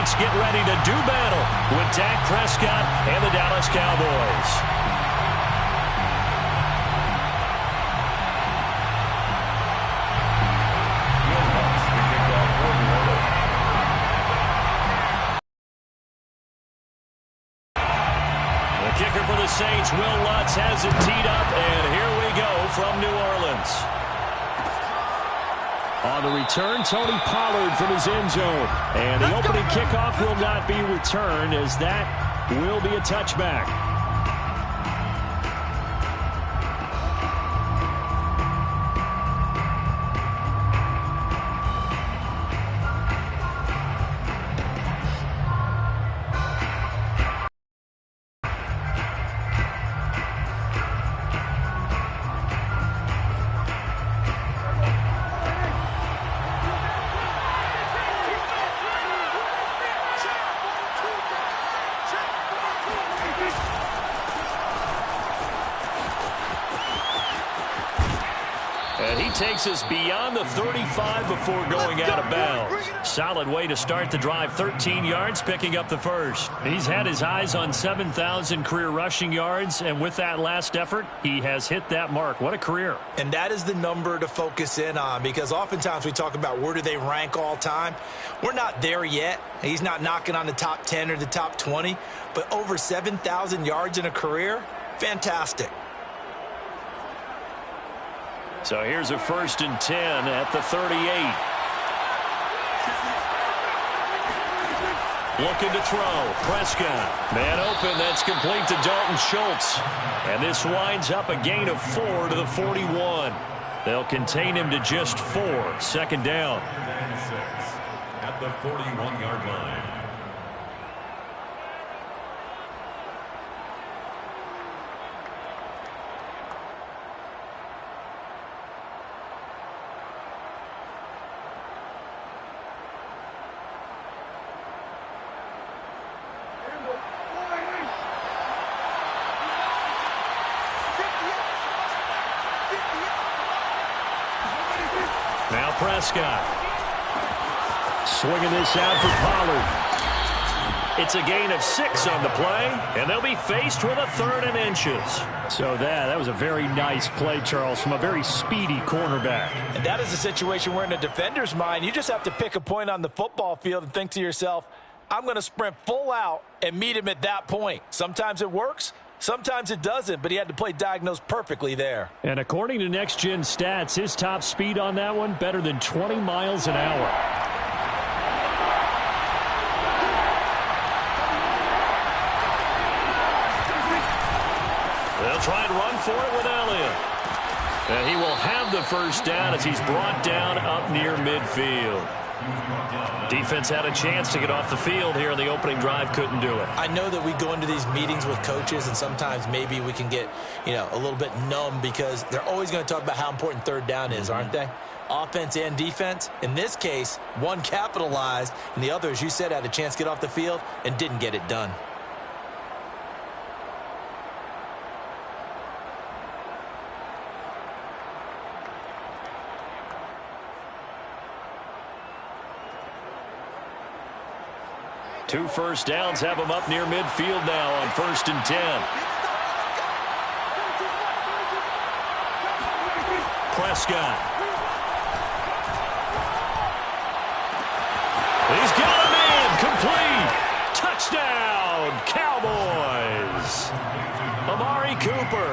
Saints get ready to do battle with Dak Prescott and the Dallas Cowboys. The kicker for the Saints, Will Lutz, has it teed up, and here we go from New Orleans. On the return, Tony Pollard from his end zone. And the opening kickoff will not be returned, as that will be a touchback. And he takes us beyond the 35 before going out of bounds. Solid way to start the drive. 13 yards, picking up the first. He's had his eyes on 7,000 career rushing yards, and with that last effort, he has hit that mark. What a career. And that is the number to focus in on, because oftentimes we talk about where do they rank all time. We're not there yet. He's not knocking on the top 10 or the top 20, but over 7,000 yards in a career, fantastic. So here's a 1st and 10 at the 38. Looking to throw. Prescott. Man open. That's complete to Dalton Schultz. And this winds up a gain of 4 to the 41. They'll contain him to just 4. 2nd down. At the 41-yard line. Now Prescott. Swinging this out for Pollard. It's a gain of 6 on the play, and they'll be faced with a 3rd and inches. So that was a very nice play, Charles, from a very speedy cornerback. And that is a situation where in a defender's mind, you just have to pick a point on the football field and think to yourself, I'm going to sprint full out and meet him at that point. Sometimes it works. Sometimes it doesn't, but he had to play diagnosed perfectly there. And according to Next Gen Stats, his top speed on that one, better than 20 miles an hour. They'll try and run for it with Elliott. And he will have the 1st down as he's brought down up near midfield. Defense had a chance to get off the field here in the opening drive, couldn't do it. I know that we go into these meetings with coaches, and sometimes maybe we can get, a little bit numb because they're always going to talk about how important 3rd down is, aren't they? Offense and defense. In this case, one capitalized, and the other, as you said, had a chance to get off the field and didn't get it done. Two 1st downs have him up near midfield now on 1st and 10. Prescott. He's got a man. Complete. Touchdown, Cowboys. Amari Cooper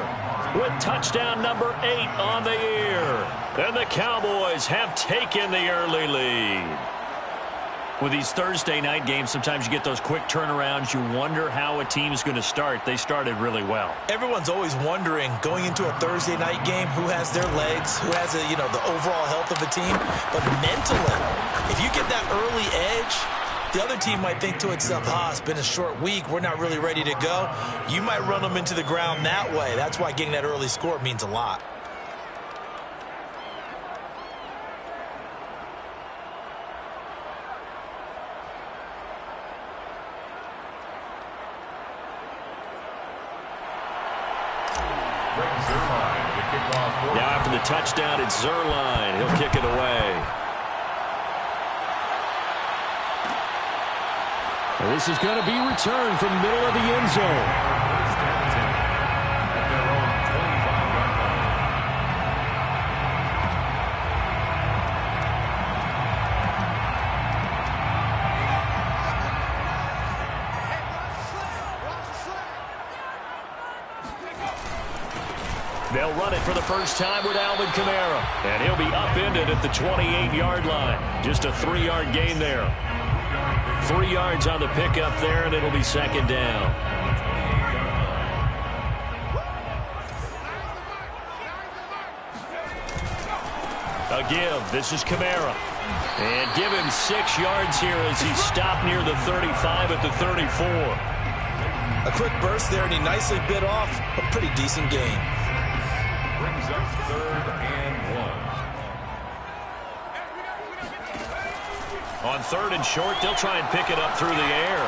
with touchdown number 8 on the year. And the Cowboys have taken the early lead. With these Thursday night games, sometimes you get those quick turnarounds. You wonder how a team's going to start. They started really well. Everyone's always wondering, going into a Thursday night game, who has their legs, who has the overall health of the team. But mentally, if you get that early edge, the other team might think to itself, it's been a short week. We're not really ready to go. You might run them into the ground that way. That's why getting that early score means a lot. Now after the touchdown, it's Zuerlein. He'll kick it away. And this is going to be returned from the middle of the end zone. They'll run it for the first time with Alvin Kamara. And he'll be upended at the 28-yard line. Just a 3-yard gain there. 3 yards on the pickup there, and it'll be second down. A give. This is Kamara. And give him 6 yards here as he stopped near the 35 at the 34. A quick burst there, and he nicely bit off a pretty decent gain. Brings up 3rd and 1. On 3rd and short, they'll try and pick it up through the air.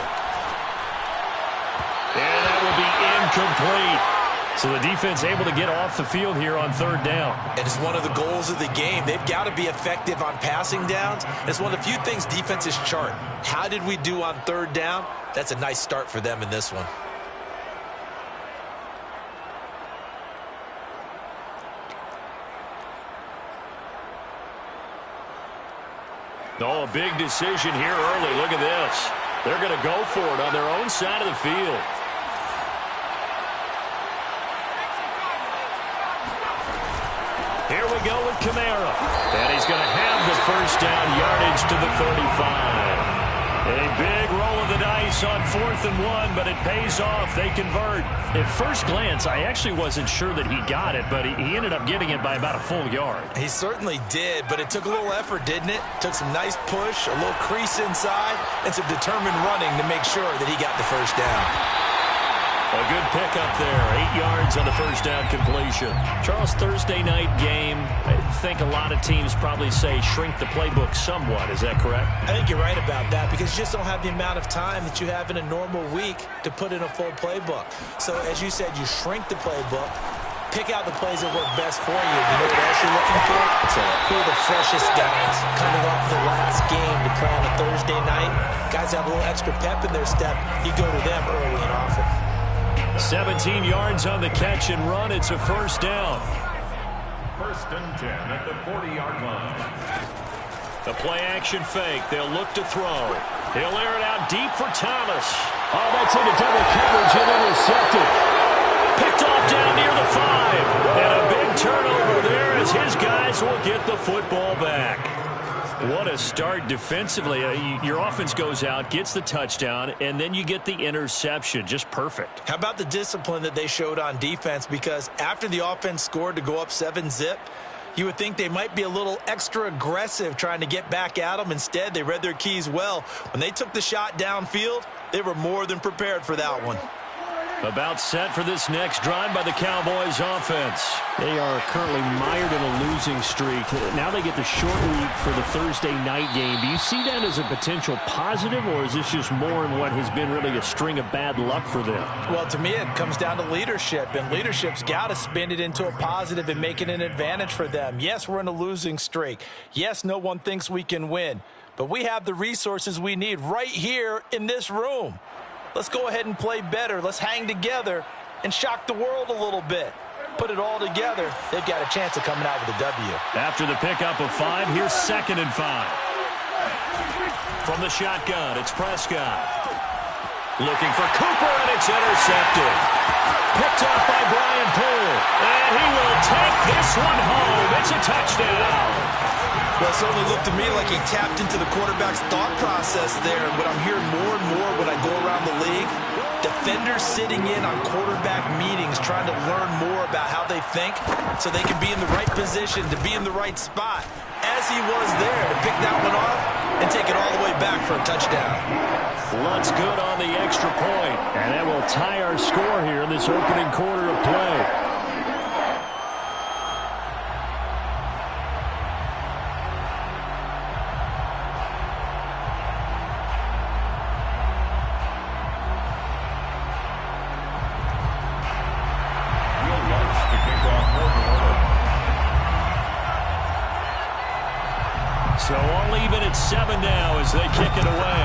And that will be incomplete. So the defense able to get off the field here on 3rd down. And it's one of the goals of the game. They've got to be effective on passing downs. It's one of the few things defenses chart. How did we do on 3rd down? That's a nice start for them in this one. Oh, a big decision here early. Look at this. They're going to go for it on their own side of the field. Here we go with Kamara. And he's going to have the first down yardage to the 35. A big roll of the dice on 4th and 1, but it pays off. They convert. At first glance, I actually wasn't sure that he got it, but he ended up getting it by about a full yard. He certainly did, but it took a little effort, didn't it? Took some nice push, a little crease inside, and some determined running to make sure that he got the first down. A good pickup there. 8 yards on the first down completion. Charles, Thursday night game, I think a lot of teams probably say shrink the playbook somewhat. Is that correct? I think you're right about that because you just don't have the amount of time that you have in a normal week to put in a full playbook. So, as you said, you shrink the playbook, pick out the plays that work best for you. You know what else you're looking for? Who are the freshest guys coming off the last game to play on a Thursday night? Guys have a little extra pep in their step. You go to them early and often. 17 yards on the catch and run. It's a first down. 1st and 10 at the 40-yard line. The play-action fake. They'll look to throw. He'll air it out deep for Thomas. Oh, that's into double coverage and intercepted. Picked off down near the 5. And a big turnover there as his guys will get the football back. What a start defensively. Your offense goes out, gets the touchdown, and then you get the interception. Just perfect. How about the discipline that they showed on defense? Because after the offense scored to go up 7-zip, you would think they might be a little extra aggressive trying to get back at them. Instead, they read their keys well. When they took the shot downfield, they were more than prepared for that one. About set for this next drive by the Cowboys offense. They are currently mired in a losing streak. Now they get the short week for the Thursday night game. Do you see that as a potential positive, or is this just more in what has been really a string of bad luck for them? Well, to me, it comes down to leadership, and leadership's got to spin it into a positive and make it an advantage for them. Yes, we're in a losing streak. Yes, no one thinks we can win, but we have the resources we need right here in this room. Let's go ahead and play better. Let's hang together and shock the world a little bit. Put it all together. They've got a chance of coming out with a W. After the pickup of 5, here's 2nd and 5. From the shotgun, it's Prescott. Looking for Cooper, and it's intercepted. Picked up by Brian Poole. And he will take this one home. It's a touchdown. Well, it certainly looked to me like he tapped into the quarterback's thought process there. And what I'm hearing more and more when I go around the league, defenders sitting in on quarterback meetings trying to learn more about how they think so they can be in the right position to be in the right spot, as he was there to pick that one off and take it all the way back for a touchdown. Luntz good on the extra point, and that will tie our score here in this opening quarter of play. So all even at 7 now as they kick it away.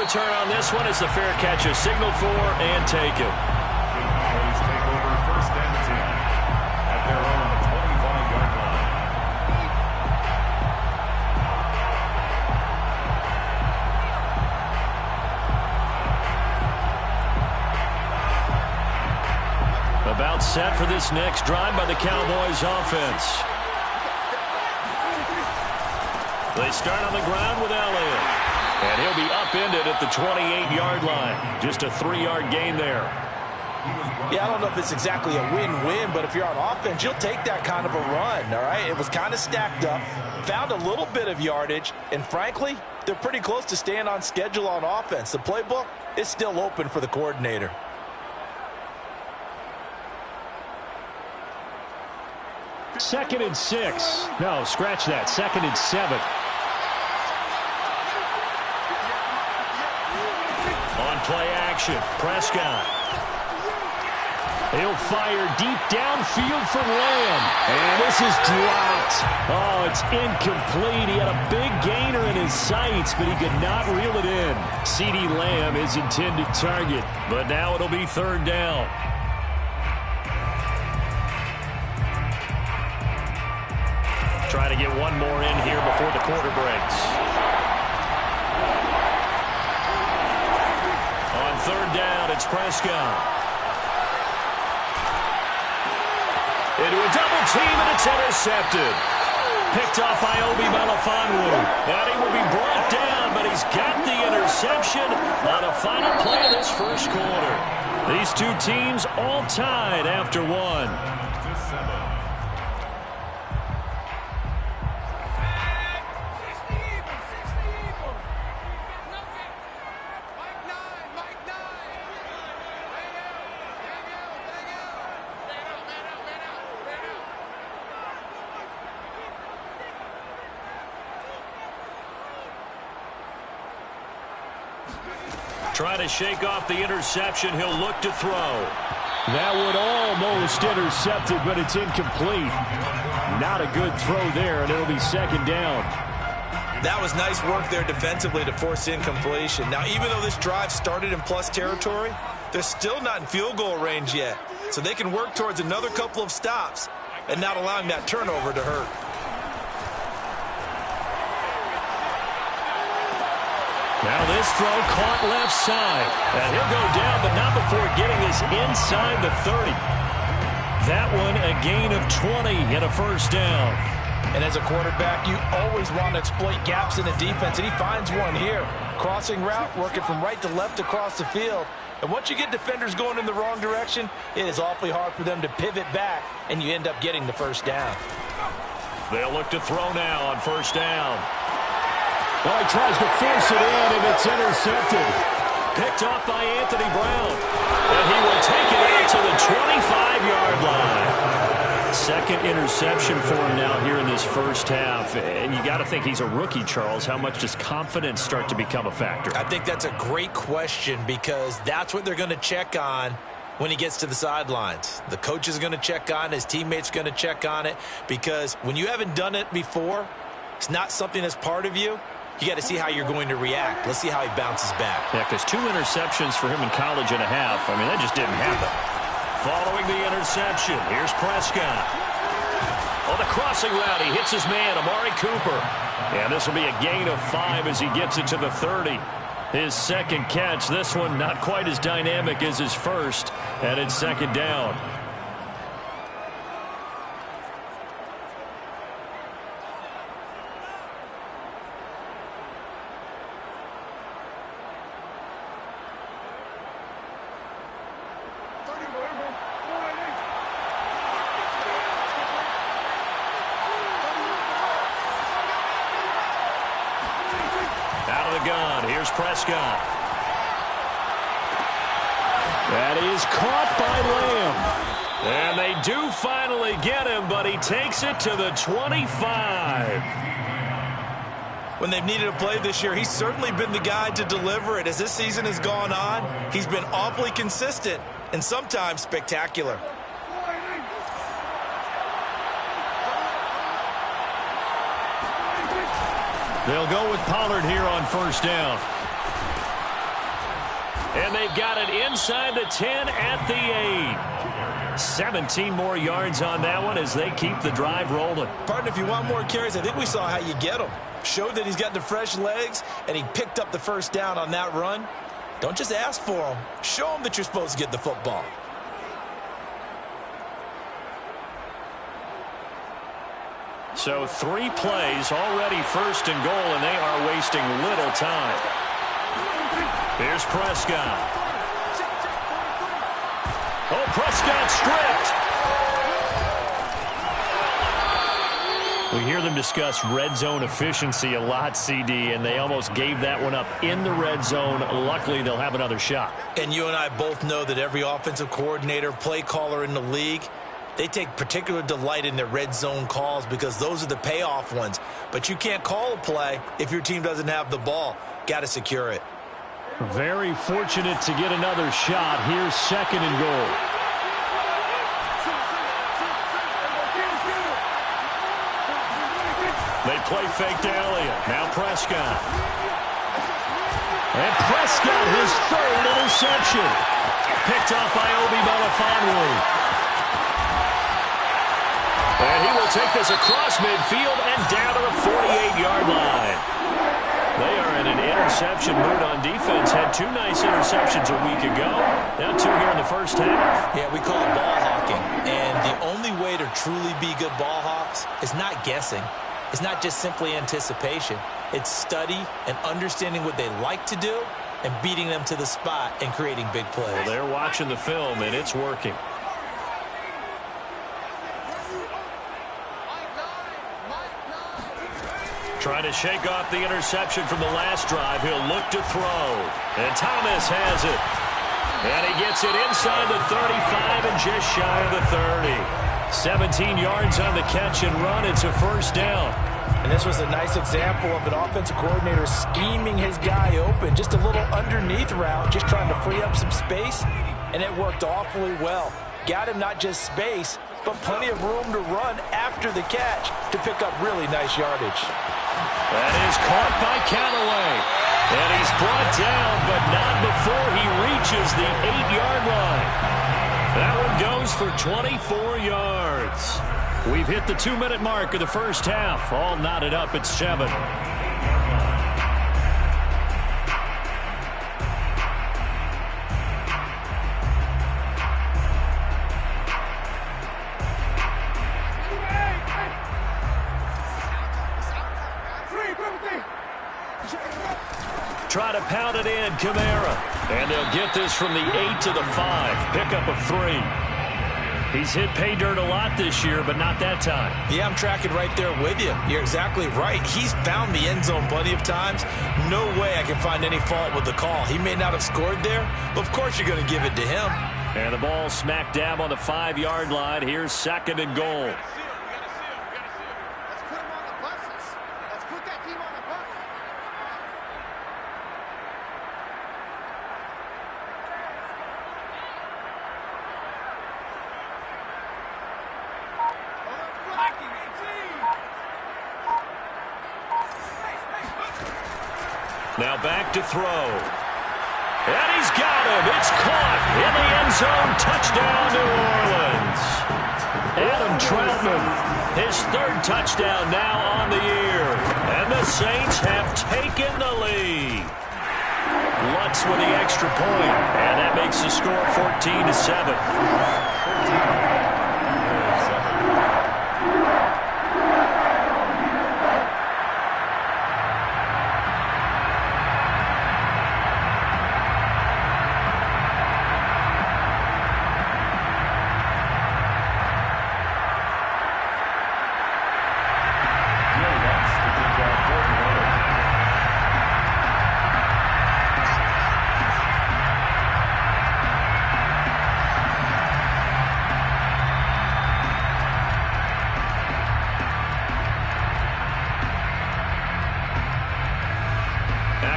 return on this one as the fair catch is signaled for and taken. Please take over 1st and 10 at their own 25-yard line. About set for this next drive by the Cowboys offense. They start on the ground with Elliott. And he'll be upended at the 28-yard line. Just a 3-yard gain there. Yeah, I don't know if it's exactly a win-win, but if you're on offense, you'll take that kind of a run, all right? It was kind of stacked up, found a little bit of yardage, and frankly, they're pretty close to staying on schedule on offense. The playbook is still open for the coordinator. Second and 6. No, scratch that. 2nd and 7. On play action, Prescott. He'll fire deep downfield for Lamb. And this is dropped. Oh, it's incomplete. He had a big gainer in his sights, but he could not reel it in. CeeDee Lamb is intended target, but now it'll be 3rd down. Trying to get one more in here before the quarter breaks. On 3rd down, it's Prescott. Into a double team, and it's intercepted. Picked off by Obi Melifonwu. And he will be brought down, but he's got the interception on a final play of this first quarter. These two teams all tied after one. Trying to shake off the interception. He'll look to throw. That would almost intercept it, but it's incomplete. Not a good throw there, and it'll be 2nd down. That was nice work there defensively to force incompletion. Now, even though this drive started in plus territory, they're still not in field goal range yet. So they can work towards another couple of stops and not allowing that turnover to hurt. Now this throw caught left side. And he'll go down, but not before getting this inside the 30. That one a gain of 20 and a 1st down. And as a quarterback, you always want to exploit gaps in the defense, and he finds one here. Crossing route, working from right to left across the field. And once you get defenders going in the wrong direction, it is awfully hard for them to pivot back, and you end up getting the 1st down. They'll look to throw now on 1st down. Well, he tries to force it in, and it's intercepted. Picked off by Anthony Brown. And he will take it out to the 25-yard line. 2nd interception for him now here in this first half. And you got to think he's a rookie, Charles. How much does confidence start to become a factor? I think that's a great question because that's what they're going to check on when he gets to the sidelines. The coach is going to check on it. His teammates are going to check on it because when you haven't done it before, it's not something that's part of you. You got to see how you're going to react. Let's see how he bounces back. Yeah, because 2 interceptions for him in college and a half. I mean, that just didn't happen. Following the interception, here's Prescott. On the crossing route, he hits his man, Amari Cooper. And this will be a gain of 5 as he gets it to the 30. His 2nd catch. This one not quite as dynamic as his first. And it's 2nd down. Here's Prescott. That is caught by Lamb. And they do finally get him, but he takes it to the 25. When they've needed a play this year, he's certainly been the guy to deliver it. As this season has gone on, he's been awfully consistent and sometimes spectacular. They'll go with Pollard here on 1st down. And they've got it inside the 10 at the 8. 17 more yards on that one as they keep the drive rolling. Partner, if you want more carries, I think we saw how you get him. Showed that he's got the fresh legs, and he picked up the first down on that run. Don't just ask for him. Show him that you're supposed to get the football. So 3 plays, already first and goal, and they are wasting little time. Here's Prescott. Oh, Prescott stripped. We hear them discuss red zone efficiency a lot, CD, and they almost gave that one up in the red zone. Luckily, they'll have another shot. And you and I both know that every offensive coordinator, play caller in the league, they take particular delight in their red zone calls because those are the payoff ones. But you can't call a play if your team doesn't have the ball. Got to secure it. Very fortunate to get another shot. Here's second and goal. They play fake to Elliott. Now Prescott. And Prescott, his third interception. Picked off by Obi Melifonwu. And he will take this across midfield and down to the 48-yard line. They are in an interception mood on defense. Had 2 nice interceptions a week ago. Now 2 here in the first half. Yeah, we call it ball hawking. And the only way to truly be good ball hawks is not guessing. It's not just simply anticipation. It's study and understanding what they like to do and beating them to the spot and creating big plays. Well, they're watching the film, and it's working. Trying to shake off the interception from the last drive. He'll look to throw. And Thomas has it. And he gets it inside the 35 and just shy of the 30. 17 yards on the catch and run. It's a first down. And this was a nice example of an offensive coordinator scheming his guy open. Just a little underneath route, just trying to free up some space. And it worked awfully well. Got him not just space, but plenty of room to run after the catch to pick up really nice yardage. That is caught by Callaway. And he's brought down, but not before he reaches the 8-yard line. That one goes for 24 yards. We've hit the 2-minute mark of the first half. All knotted up at 7. Try to pound it in, Kamara. And they'll get this from the 8 to the 5. Pickup of 3. He's hit pay dirt a lot this year, but not that time. Yeah, I'm tracking right there with you. You're exactly right. He's found the end zone plenty of times. No way I can find any fault with the call. He may not have scored there, but of course you're going to give it to him. And the ball smack dab on the 5-yard line. Here's second and goal. Now back to throw. And he's got him. It's caught in the end zone. Touchdown, New Orleans. Adam Troutman, his 3rd touchdown now on the year. And the Saints have taken the lead. Lutz with the extra point. And that makes the score 14-7.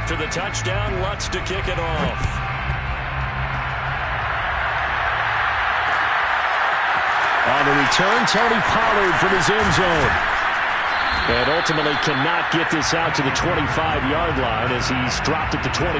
After the touchdown, Lutz to kick it off. On the return, Tony Pollard from his end zone. And ultimately cannot get this out to the 25-yard line as he's dropped it to 23.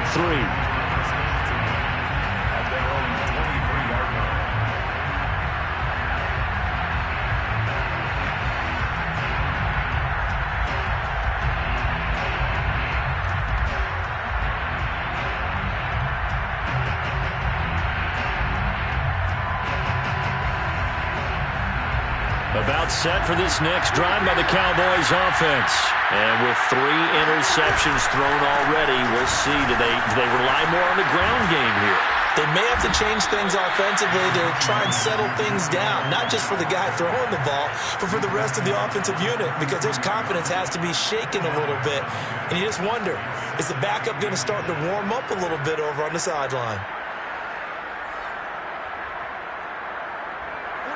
About set for this next drive by the Cowboys offense. And with 3 interceptions thrown already, we'll see. Do they rely more on the ground game here? They may have to change things offensively to try and settle things down, not just for the guy throwing the ball, but for the rest of the offensive unit, because their confidence has to be shaken a little bit. And you just wonder, is the backup going to start to warm up a little bit over on the sideline?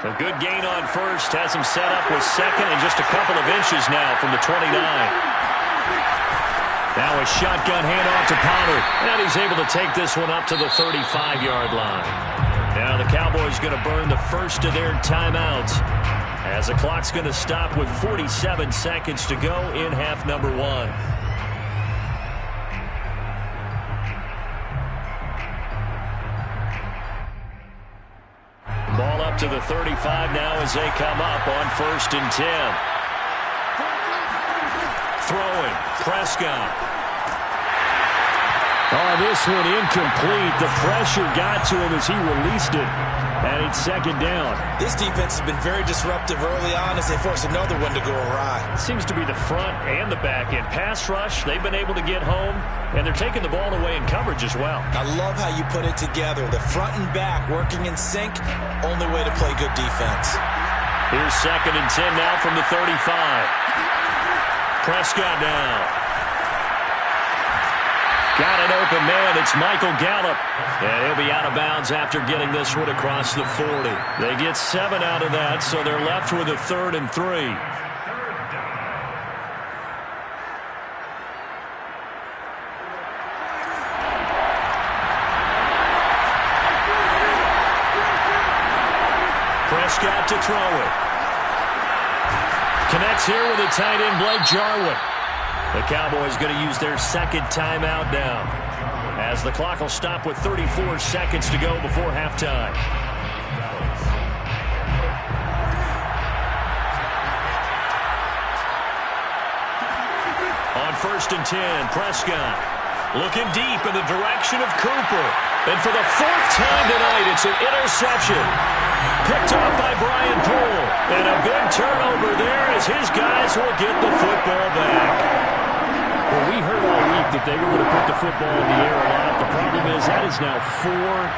A good gain on first, has him set up with second and just a couple of inches now from the 29. Now a shotgun handoff to Pollard, and he's able to take this one up to the 35-yard line. Now the Cowboys going to burn the first of their timeouts as the clock's going to stop with 47 seconds to go in half number 1. Ball up to the 35 now as they come up on 1st and 10. Throwing, Prescott. Oh, this one incomplete. The pressure got to him as he released it, and it's 2nd down. This defense has been very disruptive early on as they force another one to go awry. It seems to be the front and the back end. Pass rush, they've been able to get home, and they're taking the ball away in coverage as well. I love how you put it together. The front and back working in sync, only way to play good defense. Here's 2nd and 10 now from the 35. Prescott now. Got an open man. It's Michael Gallup. And he'll be out of bounds after getting this one across the 40. They get 7 out of that, so they're left with a 3rd and 3. Prescott to throw it. Connects here with a tight end, Blake Jarwin. The Cowboys going to use their 2nd timeout now, as the clock will stop with 34 seconds to go before halftime. On 1st and 10, Prescott looking deep in the direction of Cooper. And for the 4th time tonight, it's an interception. Picked off by Brian Poole. And a big turnover there as his guys will get the football back. Well, we heard all week that they were going to put the football in the air a lot. The problem is that is now 4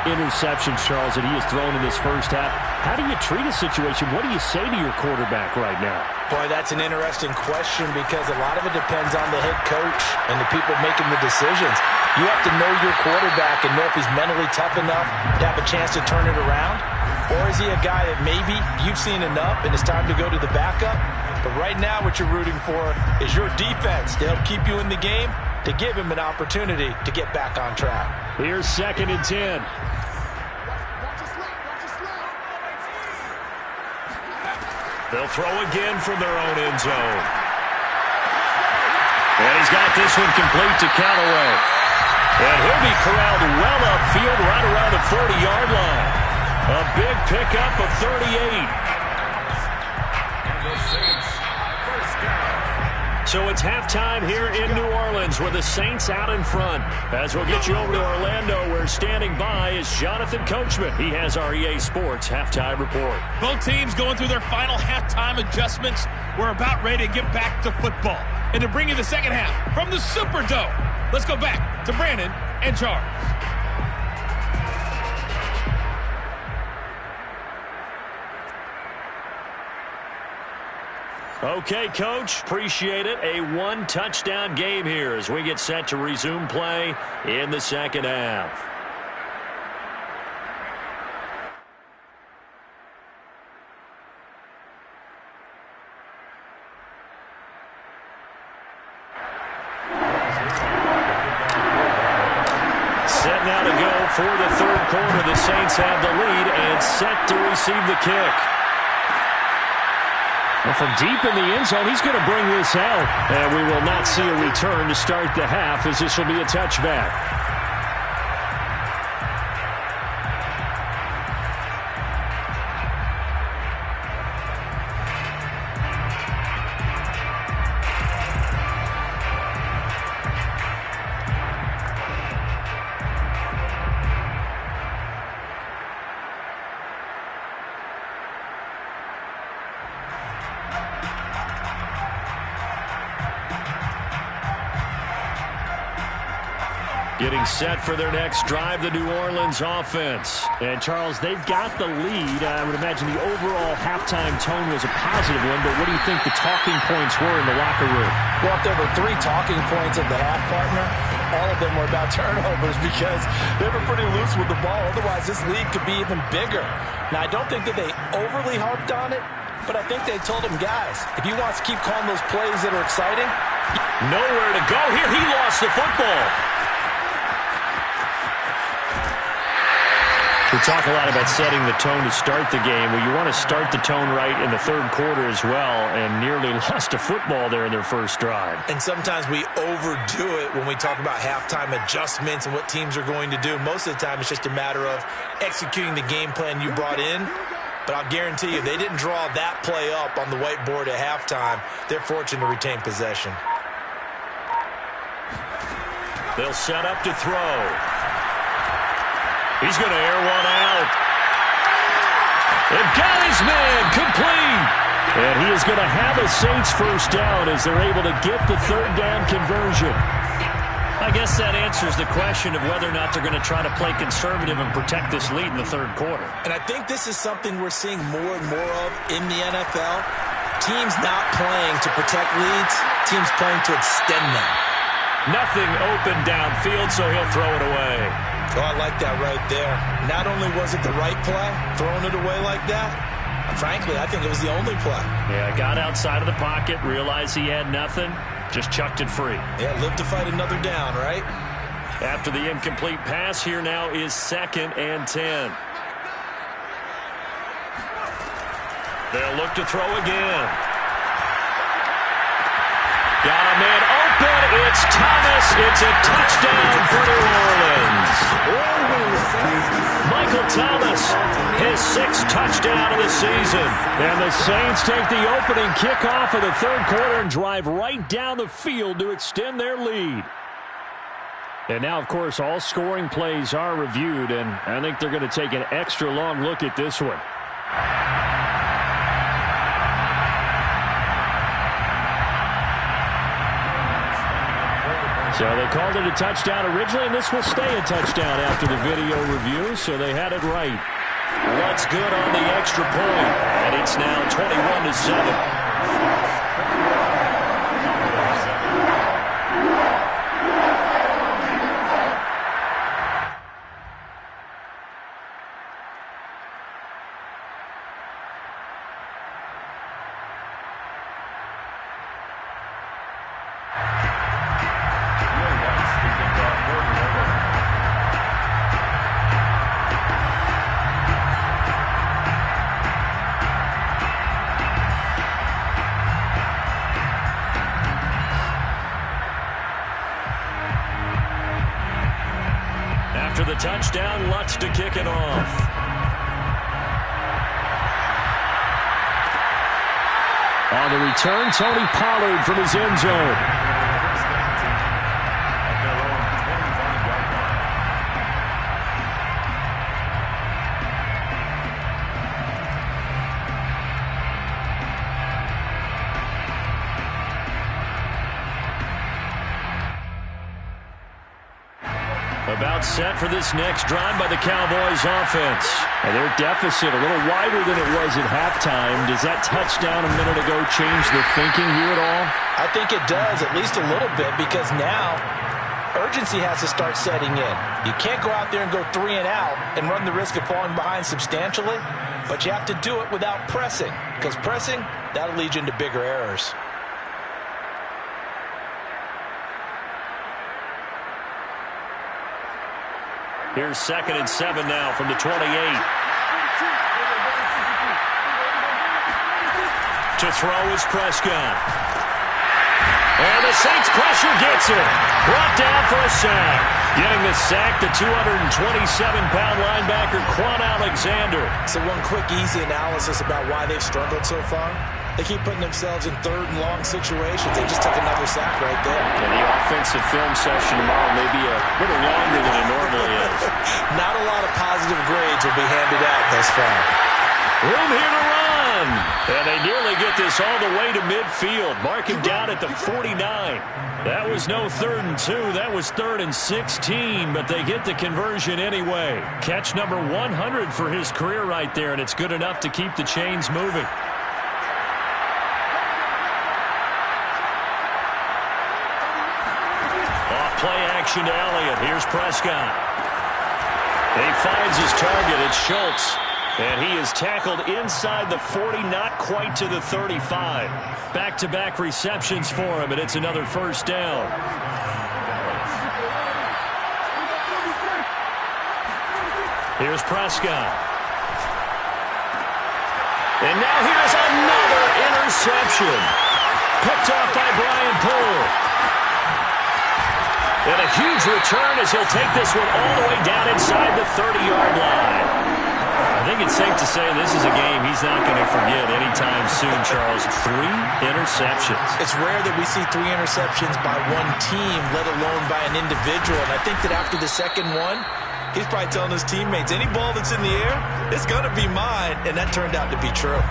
interceptions, Charles, that he has thrown in this first half. How do you treat a situation? What do you say to your quarterback right now? Boy, that's an interesting question because a lot of it depends on the head coach and the people making the decisions. You have to know your quarterback and know if he's mentally tough enough to have a chance to turn it around. Or is he a guy that maybe you've seen enough and it's time to go to the backup? But right now what you're rooting for is your defense to help keep you in the game, to give him an opportunity to get back on track. Here's 2nd and 10. They'll throw again from their own end zone. And he's got this one complete to Callaway. And he'll be corralled well upfield right around the 40-yard line. A big pickup of 38. So it's halftime here in New Orleans with the Saints out in front. As we'll get you over to Orlando, where standing by is Jonathan Coachman. He has our EA Sports halftime report. Both teams going through their final halftime adjustments. We're about ready to get back to football. And to bring you the second half from the Superdome, let's go back to Brandon and Charles. Okay, Coach, appreciate it. A 1-touchdown game here as we get set to resume play in the second half. Set now to go for the 3rd quarter. The Saints have the lead and set to receive the kick. Well, from deep in the end zone, he's going to bring this out. And we will not see a return to start the half, as this will be a touchback. Getting set for their next drive, the New Orleans offense. And, Charles, they've got the lead. I would imagine the overall halftime tone was a positive one, but what do you think the talking points were in the locker room? Well, if there were 3 talking points at the half, partner, all of them were about turnovers because they were pretty loose with the ball. Otherwise, this lead could be even bigger. Now, I don't think that they overly harped on it, but I think they told them, guys, if you want to keep calling those plays that are exciting. Nowhere to go here. He lost the football. We talk a lot about setting the tone to start the game. Well, you want to start the tone right in the third quarter as well, and nearly lost a football there in their first drive. And sometimes we overdo it when we talk about halftime adjustments and what teams are going to do. Most of the time, it's just a matter of executing the game plan you brought in. But I'll guarantee you, they didn't draw that play up on the whiteboard at halftime. They're fortunate to retain possession. They'll set up to throw. He's going to air one out. And got his man complete. And he is going to have a Saints first down as they're able to get the third down conversion. I guess that answers the question of whether or not they're going to try to play conservative and protect this lead in the third quarter. And I think this is something we're seeing more and more of in the NFL. Teams not playing to protect leads, teams playing to extend them. Nothing open downfield, so he'll throw it away. Oh, I like that right there. Not only was it the right play, throwing it away like that, frankly, I think it was the only play. Yeah, got outside of the pocket, realized he had nothing, just chucked it free. Yeah, live to fight another down, right? After the incomplete pass, here now is 2nd and 10. They'll look to throw again. Got a man open. It's Thomas. It's a touchdown for New Orleans. Michael Thomas, his 6th touchdown of the season. And the Saints take the opening kickoff of the third quarter and drive right down the field to extend their lead. And now, of course, all scoring plays are reviewed, and I think they're going to take an extra long look at this one. So they called it a touchdown originally, and this will stay a touchdown after the video review, so they had it right. What's good on the extra point, and it's now 21-7. After the touchdown, Lutz to kick it off. On the return, Tony Pollard from his end zone. About set for this next drive by the Cowboys offense. And their deficit a little wider than it was at halftime. Does that touchdown a minute ago change the thinking here at all? I think it does, at least a little bit, because now urgency has to start setting in. You can't go out there and go 3 and out and run the risk of falling behind substantially, but you have to do it without pressing, because pressing, that'll lead you into bigger errors. Here's 2nd and 7 now from the 28. To throw is Prescott. And the Saints pressure gets him. Brought down for a sack. Getting the sack, the 227-pound linebacker, Quan Alexander. So one quick, easy analysis about why they've struggled so far. They keep putting themselves in 3rd and long situations. They just took another sack right there. And the offensive film session tomorrow may be a little longer than it normally is. Not a lot of positive grades will be handed out thus far. Room here to run. And they nearly get this all the way to midfield. Mark him down at the 49. That was no 3rd and 2. That was 3rd and 16, but they get the conversion anyway. Catch number 100 for his career right there, and it's good enough to keep the chains moving. Play action to Elliott. Here's Prescott. He finds his target. It's Schultz. And he is tackled inside the 40, not quite to the 35. Back-to-back receptions for him, and it's another first down. Here's Prescott. And now here's another interception. Picked off by Brian Poole. And a huge return as he'll take this one all the way down inside the 30-yard line. I think it's safe to say this is a game he's not going to forget anytime soon, Charles. 3 interceptions. It's rare that we see 3 interceptions by one team, let alone by an individual. And I think that after the second one, he's probably telling his teammates, any ball that's in the air, it's going to be mine. And that turned out to be true.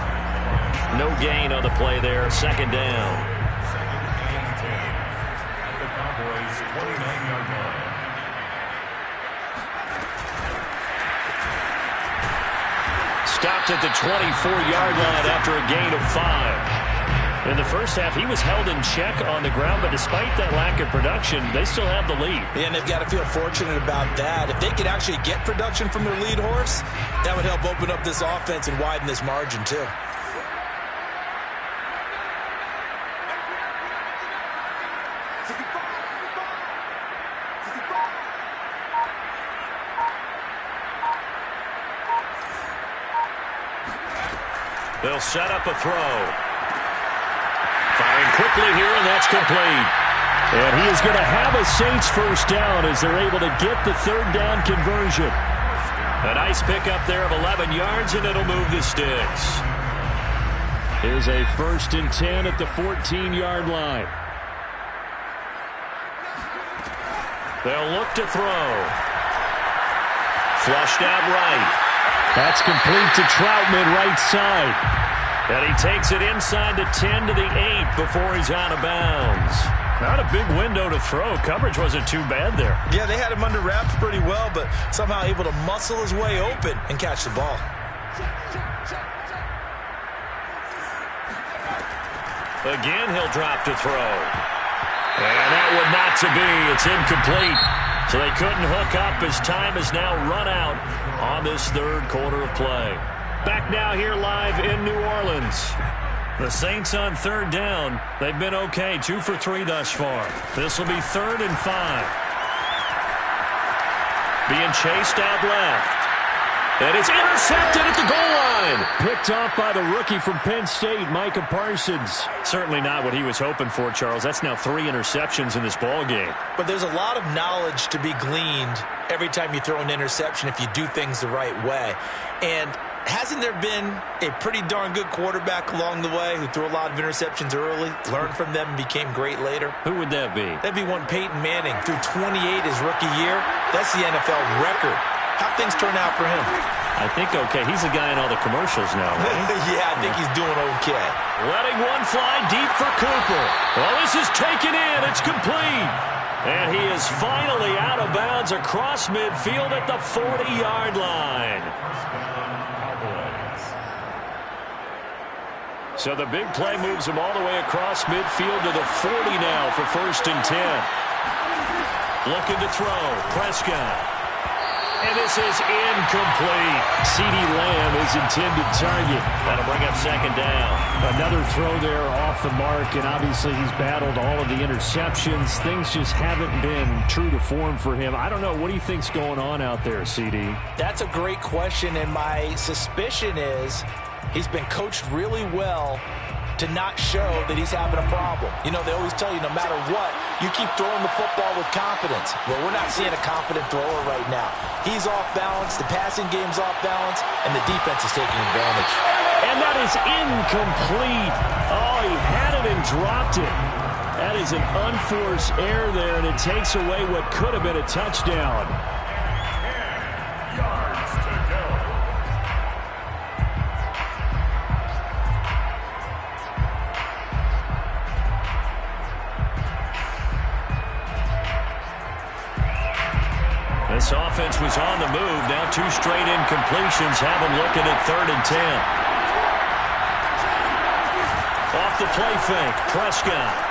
No gain on the play there. Second down. Stopped at the 24-yard line after a gain of 5. In the first half, he was held in check on the ground, but despite that lack of production, they still have the lead. Yeah, and they've got to feel fortunate about that. If they could actually get production from their lead horse, that would help open up this offense and widen this margin, too. They'll set up a throw. Firing quickly here, and that's complete. And he is going to have a Saints first down as they're able to get the 3rd down conversion. A nice pickup there of 11 yards, and it'll move the sticks. Here's a 1st and 10 at the 14-yard line. They'll look to throw. Flushed out right. That's complete to Troutman right side. And he takes it inside the 10 to the 8 before he's out of bounds. Not a big window to throw. Coverage wasn't too bad there. Yeah, they had him under wraps pretty well, but somehow able to muscle his way open and catch the ball. Again, he'll drop to throw. And that one not to be. It's incomplete. So they couldn't hook up as time has now run out on this 3rd quarter of play. Back now here live in New Orleans. The Saints on 3rd down. They've been okay. 2 for 3 thus far. This will be 3rd and 5. Being chased out left. And it's intercepted at the goal line. Picked off by the rookie from Penn State, Micah Parsons. Certainly not what he was hoping for, Charles. That's now 3 interceptions in this ball game. But there's a lot of knowledge to be gleaned every time you throw an interception if you do things the right way. And hasn't there been a pretty darn good quarterback along the way who threw a lot of interceptions early, learned from them, and became great later? Who would that be? That'd be one Peyton Manning. Threw 28 his rookie year. That's the NFL record. How'd things turn out for him? I think okay. He's a guy in all the commercials now, right? Yeah, I think he's doing okay. Letting one fly deep for Cooper. Well, this is taken in. It's complete. And he is finally out of bounds across midfield at the 40-yard line. So the big play moves him all the way across midfield to the 40 now for 1st and 10. Looking to throw. Prescott. And this is incomplete. CeeDee Lamb is intended target. That'll bring up 2nd down. Another throw there off the mark, and obviously he's battled all of the interceptions. Things just haven't been true to form for him. I don't know. What do you think's going on out there, CD? That's a great question, and my suspicion is he's been coached really well to not show that he's having a problem. You know, they always tell you no matter what, you keep throwing the football with confidence. Well, we're not seeing a confident thrower right now. He's off balance, the passing game's off balance, and the defense is taking advantage. And that is incomplete. Oh, he had it and dropped it. That is an unforced error there, and it takes away what could have been a touchdown. This offense was on the move. Now 2 straight incompletions have them looking at 3rd and 10. Off the play fake, Prescott.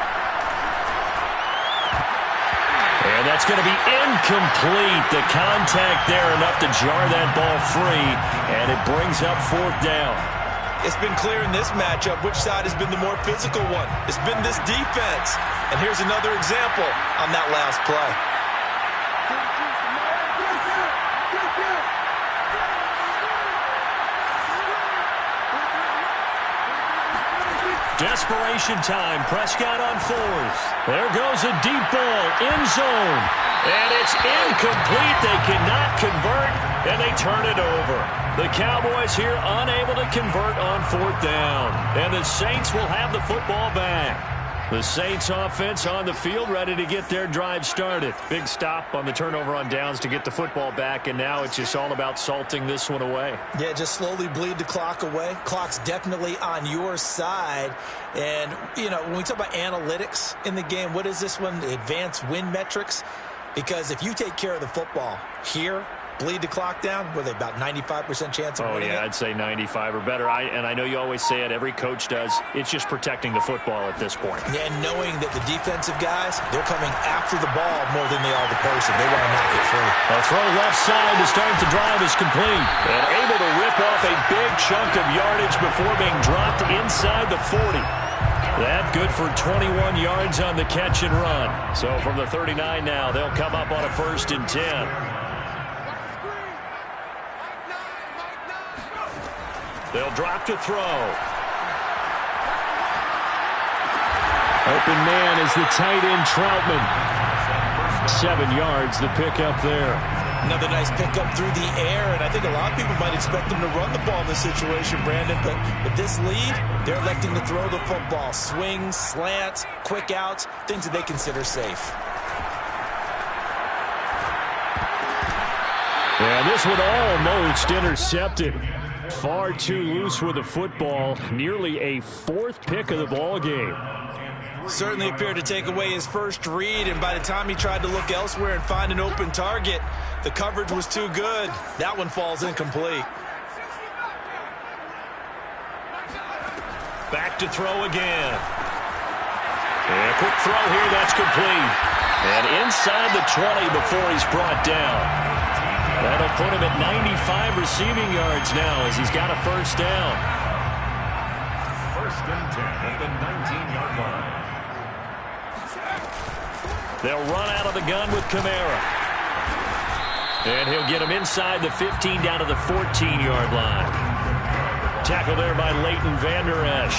And that's going to be incomplete. The contact there enough to jar that ball free, and it brings up 4th down. It's been clear in this matchup which side has been the more physical one. It's been this defense. And here's another example on that last play. Desperation time. Prescott on 4th. There goes a deep ball. End zone. And it's incomplete. They cannot convert, and they turn it over. The Cowboys here unable to convert on 4th down. And the Saints will have the football back. The Saints offense on the field ready to get their drive started. Big stop on the turnover on downs to get the football back, and now it's just all about salting this one away. Yeah, just slowly bleed the clock away. Clock's definitely on your side. And, you know, when we talk about analytics in the game, what is this one? Advanced win metrics? Because if you take care of the football here, bleed the clock down, were they about 95% chance of winning it? I'd say 95 or better. And I know you always say it, every coach does. It's just protecting the football at this point. And knowing that the defensive guys, they're coming after the ball more than they are the person. They want to knock it free. A throw left side to start the drive is complete. And able to rip off a big chunk of yardage before being dropped inside the 40. That good for 21 yards on the catch and run. So from the 39 now, they'll come up on a 1st and 10. They'll drop to throw. Open man is the tight end Troutman. 7 yards the pickup there. Another nice pickup through the air, and I think a lot of people might expect them to run the ball in this situation, Brandon, but with this lead, they're electing to throw the football. Swings, slants, quick outs, things that they consider safe. And this one almost intercepted. Far too loose with the football. Nearly a 4th pick of the ball game. Certainly appeared to take away his first read, and by the time he tried to look elsewhere and find an open target, the coverage was too good. That one falls incomplete. Back to throw again. And a quick throw here, that's complete. And inside the 20 before he's brought down. That'll put him at 95 receiving yards now as he's got a 1st down. 1st and 10 at the 19-yard line. They'll run out of the gun with Kamara. And he'll get him inside the 15 down to the 14-yard line. Tackle there by Leighton Vander Esch.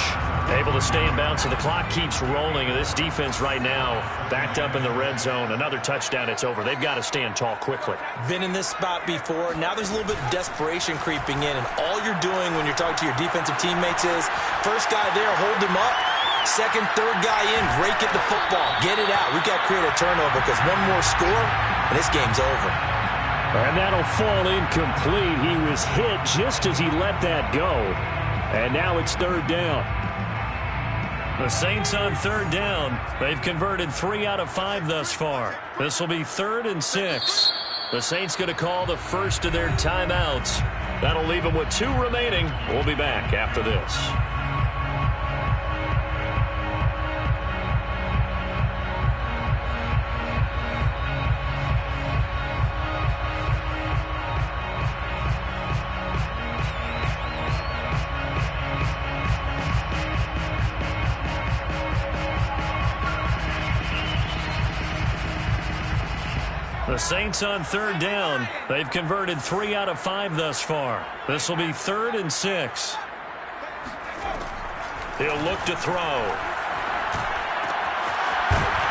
Able to stay in bounds, so the clock keeps rolling. This defense right now backed up in the red zone. Another touchdown, it's over. They've got to stand tall quickly. Been in this spot before. Now there's a little bit of desperation creeping in, and all you're doing when you're talking to your defensive teammates is first guy there, hold him up. Second, third guy in, break at the football. Get it out. We've got to create a turnover because one more score, and this game's over. And that'll fall incomplete. He was hit just as he let that go. And now it's 3rd down. The Saints on 3rd down. They've converted 3 out of 5 thus far. This will be 3rd and 6. The Saints going to call the first of their timeouts. That'll leave them with 2 remaining. We'll be back after this. The Saints on 3rd down. They've converted 3 out of 5 thus far. This will be 3rd and 6. He'll look to throw.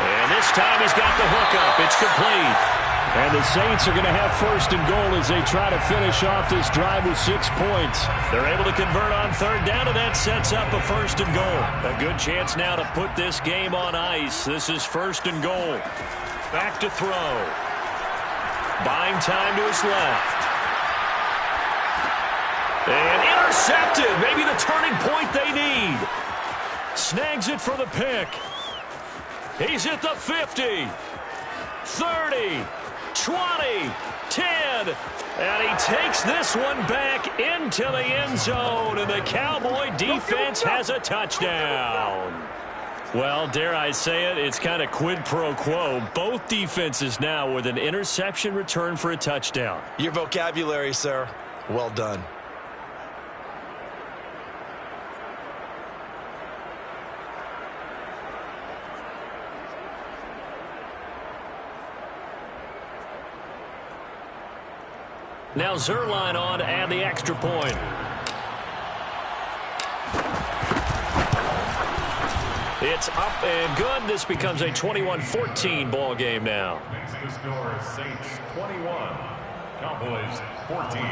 And this time he's got the hookup. It's complete. And the Saints are going to have 1st and goal as they try to finish off this drive with 6 points. They're able to convert on 3rd down, and that sets up a 1st and goal. A good chance now to put this game on ice. This is 1st and goal. Back to throw. Buying time to his left. And intercepted. Maybe the turning point they need. Snags it for the pick. He's at the 50. 30. 20, 10, and he takes this one back into the end zone, and the Cowboy defense has a touchdown. Well, dare I say it, it's kind of quid pro quo. Both defenses now with an interception return for a touchdown. Your vocabulary, sir. Well done. Now Zerline on to add the extra point. It's up and good. This becomes a 21-14 ball game now. Makes the score Saints 21, Cowboys 14.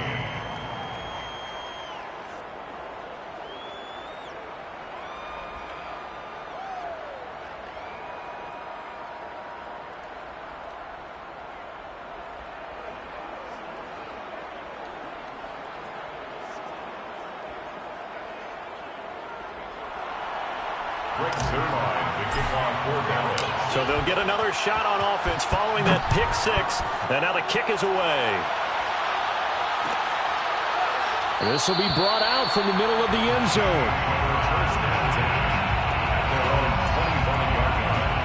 So they'll get another shot on offense following that pick six. And now the kick is away. This will be brought out from the middle of the end zone. First and 10 at their own 25-yard line.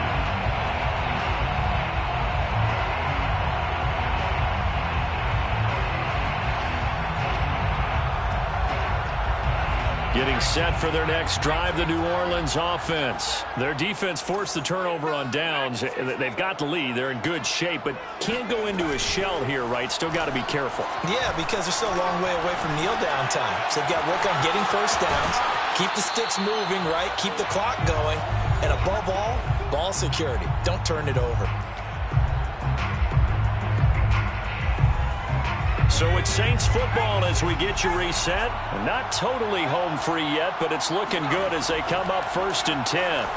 Getting set for their next drive, the New Orleans offense. Their defense forced the turnover on downs. They've got the lead. They're in good shape, but can't go into a shell here, right? Still got to be careful. Yeah, because they're still a long way away from kneel down time. So they've got to work on getting first downs, keep the sticks moving, right? Keep the clock going. And above all, ball security. Don't turn it over. So it's Saints football as we get you reset. Not totally home free yet, but it's looking good as they come up 1st and 10.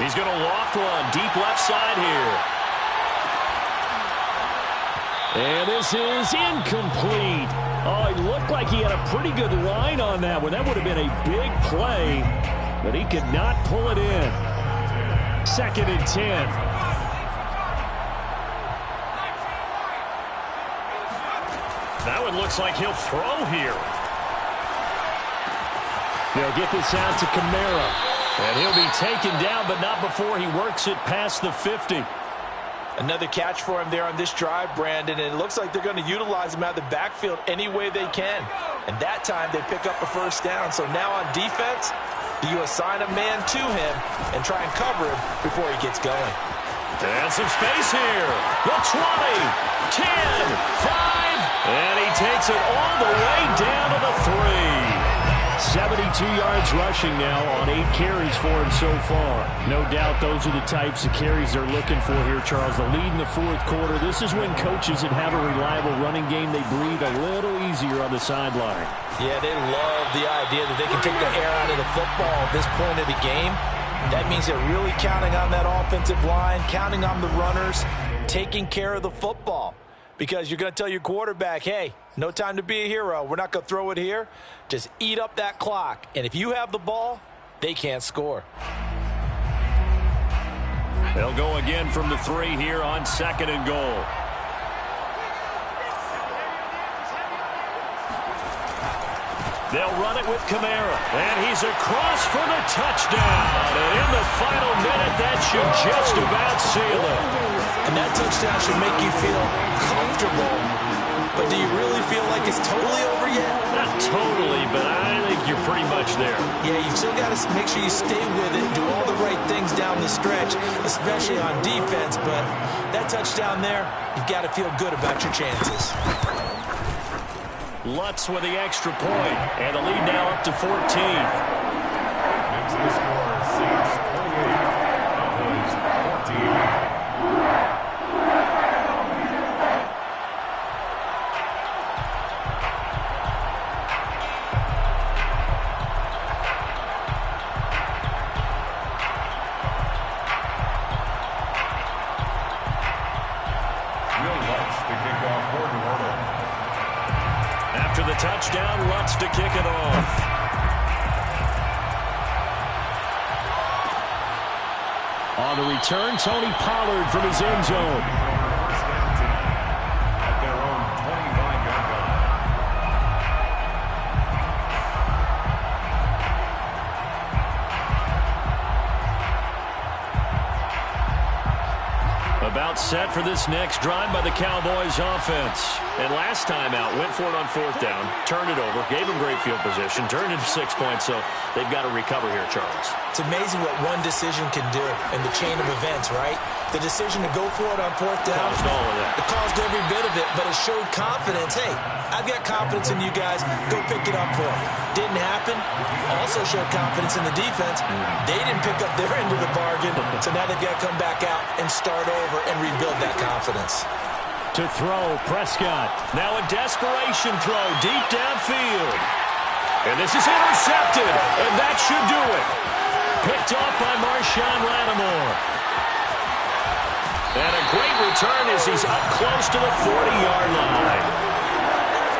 He's going to loft one deep left side here. And this is incomplete. Oh, it looked like he had a pretty good line on that one. That would have been a big play, but he could not pull it in. 2nd and 10. That one looks like he'll throw here. They'll get this out to Kamara. And he'll be taken down, but not before he works it past the 50. Another catch for him there on this drive, Brandon, and it looks like they're going to utilize him out of the backfield any way they can. And that time they pick up a first down. So now on defense, do you assign a man to him and try and cover him before he gets going? And some space here. The 20, 10, 5. And he takes it all the way down to the 3. 72 yards rushing now on 8 carries for him so far. No doubt those are the types of carries they're looking for here, Charles. The lead in the 4th quarter. This is when coaches that have a reliable running game, they breathe a little easier on the sideline. Yeah, they love the idea that they can take the air out of the football at this point of the game. That means they're really counting on that offensive line, counting on the runners, taking care of the football. Because you're going to tell your quarterback, hey, no time to be a hero. We're not going to throw it here. Just eat up that clock. And if you have the ball, they can't score. They'll go again from the 3 here on 2nd and goal. They'll run it with Kamara. And he's across for the touchdown. And in the final minute, that should just about seal it. And that touchdown should make you feel comfortable. But do you really feel like it's totally over yet? Not totally, but I think you're pretty much there. Yeah, you've still got to make sure you stay with it and do all the right things down the stretch, especially on defense. But that touchdown there, you've got to feel good about your chances. Lutz with the extra point, and the lead now up to 14. Makes the score Saints 28, Cowboys 14. After the touchdown, Lutz to kick it off. On the return, Tony Pollard from his end zone. First down 10 at their own 25-yard line. About set for this next drive by the Cowboys offense. And last time out, went for it on fourth down, turned it over, gave them great field position, turned it 6 points, so they've got to recover here, Charles. It's amazing what one decision can do in the chain of events, right? The decision to go for it on fourth down. Caused all of that. It caused every bit of it, but it showed confidence. Hey, I've got confidence in you guys. Go pick it up for me. Didn't happen. Also showed confidence in the defense. They didn't pick up their end of the bargain, so now they've got to come back out and start over and rebuild that confidence. To throw, Prescott. Now a desperation throw deep downfield. And this is intercepted, and that should do it. Picked off by Marshawn Lattimore. And a great return as he's up close to the 40-yard line.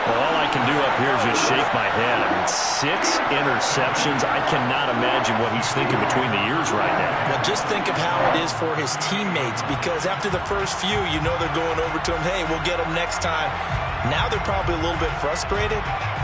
Well, all I can do up here is just shake my head. I mean, 6 interceptions. I cannot imagine what he's thinking between the ears right now. Well, just think of how it is for his teammates, because after the first few, you know they're going over to him, hey, we'll get him next time. Now they're probably a little bit frustrated.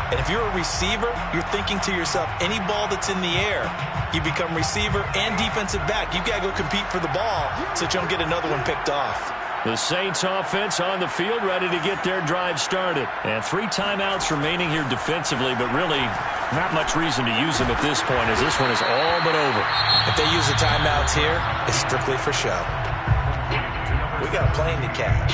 And if you're a receiver, you're thinking to yourself, any ball that's in the air, you become receiver and defensive back. You've got to go compete for the ball so that you don't get another one picked off. The Saints offense on the field, ready to get their drive started. And 3 timeouts remaining here defensively, but really not much reason to use them at this point, as this one is all but over. If they use the timeouts here, it's strictly for show. We got a plane to catch.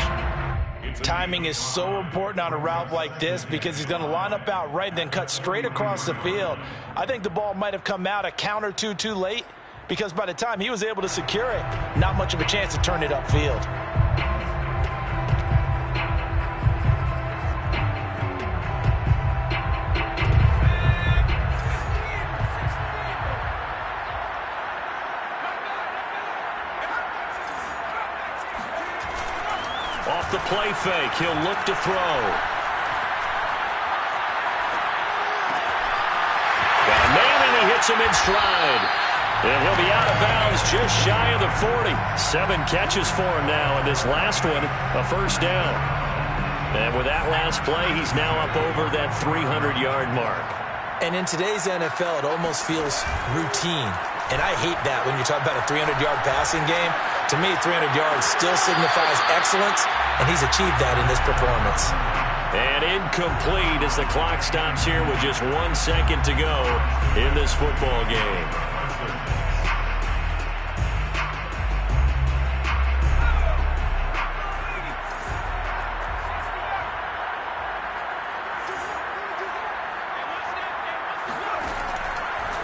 Timing is so important on a route like this because he's going to line up out right and then cut straight across the field. I think the ball might have come out a count or two too late, because by the time he was able to secure it, not much of a chance to turn it upfield. Off the play fake, he'll look to throw. Got a man, and he hits him in stride. And he'll be out of bounds just shy of the 40. 7 catches for him now, and this last one, a first down. And with that last play, he's now up over that 300-yard mark. And in today's NFL, it almost feels routine. And I hate that when you talk about a 300-yard passing game. To me, 300 yards still signifies excellence, and he's achieved that in this performance. And incomplete as the clock stops here with just 1 second to go in this football game.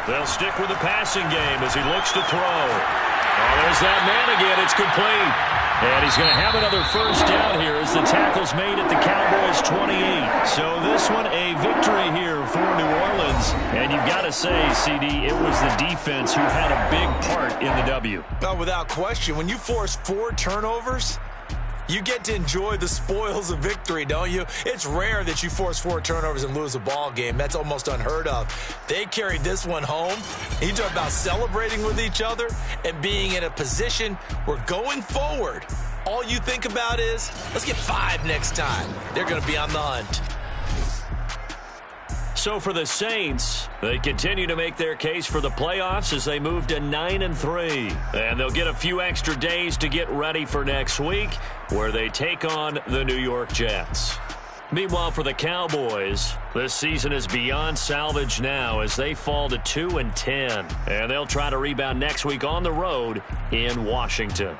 They'll stick with the passing game as he looks to throw. Oh, there's that man again. It's complete. And he's going to have another first down here as the tackle's made at the Cowboys' 28. So this one a victory here for New Orleans. And you've got to say, CD, it was the defense who had a big part in the W. Oh, without question. When you force 4 turnovers, you get to enjoy the spoils of victory, don't you? It's rare that you force 4 turnovers and lose a ball game. That's almost unheard of. They carried this one home. You talk about celebrating with each other and being in a position where going forward, all you think about is, let's get 5 next time. They're going to be on the hunt. So for the Saints, they continue to make their case for the playoffs as they move to 9-3. And they'll get a few extra days to get ready for next week, where they take on the New York Jets. Meanwhile, for the Cowboys, this season is beyond salvage now as they fall to 2-10. And they'll try to rebound next week on the road in Washington.